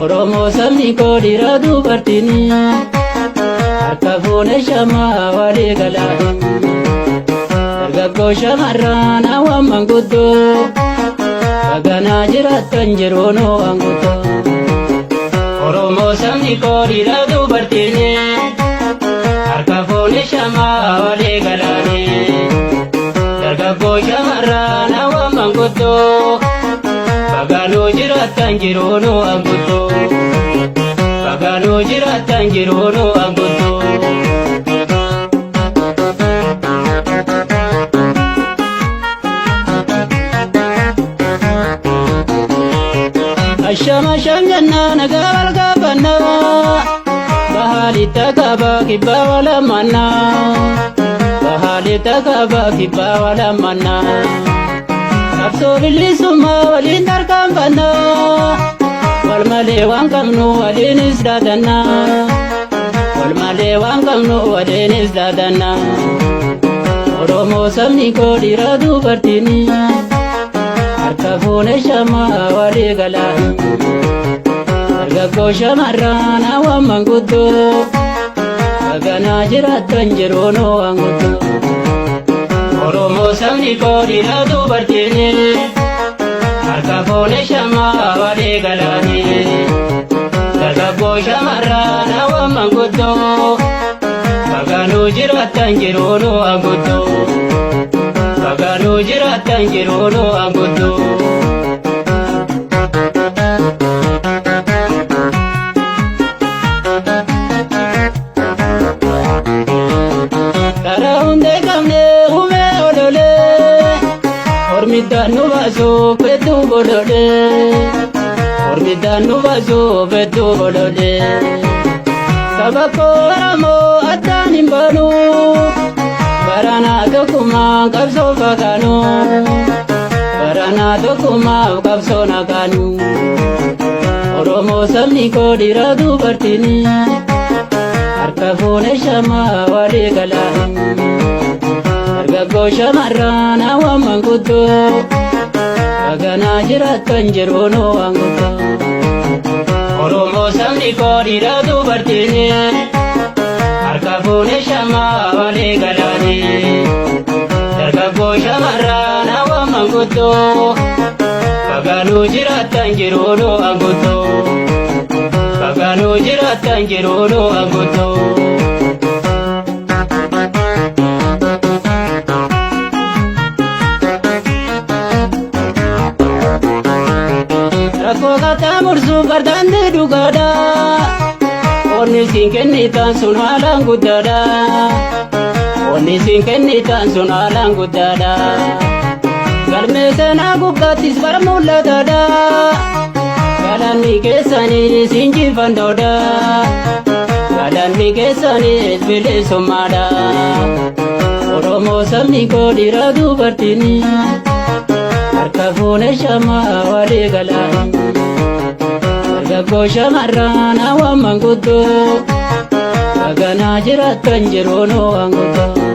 Oromoo sabni koo dhiira dubartiini harka fuune shamaa walii galaa dargaggoo shamarran hawwan manguddoo baganaa jiraattan jiruunoo anguddoo. Oromoo sabni koo dhiira dubartiini harka fuune shamaa walii galaa dargaggoo shamarran hawwan manguddoo baganuu jiraattan jiruunoo anguddoo. Baganuu jiraattan jiruunoo anguddoo. Ashama shanganna nagaa walgabanna bahalitta kaba kibba walamanna bahalitta kaba kibba walamanna qabsoo bilisummaa waliin tarkaanfanna walmalee waan qabnu waliinis dhaadanna walmalee waan qabnu waliinis dhaadanna. Oromoo sabni koo dhiira dubartiini harka fuune shamaa walii galaa dargaggoo shamarran hawwan manguddoo baganaa jiraattan jiruunoo anguddoo. Oromoo sabni koo dhiira dubartiini harka fuune shamaa walii galaa dargaggoo shamarran hawwan manguddoo baganuu jiraattan jiruunoo anguddoo. Baganuu jiraattan jiruunoo anguddoo. Karaa hundee qabnee humee ololee ormiddaan nu baasuuf hedduu bololee ormiddaan nu baasuuf hedduu bololee saba koo Oromoo addaan hin baanu baranaa tokkummaa qabsoo fagaanu baranaa tokkummaa qabsoo nagaanu. Oromoo sabni koo dhiira dubartiini harka fuune shamaa walii galaa dargaggoo shamarran hawwan manguddoo baganaa jiraattan jiruunoo anguddoo. Oromoo sabni koo dhiira dubartiini harka fuune shamaa walii galaa dargaggoo shamarran hawwan manguddoo baganuu jiraattan jiruunoo anguddoo. Baganuu jiraattan jiruunoo anguddoo. Rakkoo qaxxaamursuuf barbaadde dhugaadha onni siin kennitan sun haalaan guddaadha onni siin kennitan sun haalaan guddaadha galmee seenaa gubbaattis bara mul'ataadha galanni keessaniis injifannoodha galanni keessaniis bilisummaadha. Oromoo sabni koo dhiira dubartiini harka fuune shamaa walii galaa dargaggoo shamarran hawwan manguddoo baganaa jiraattan jiruunoo anguddoo.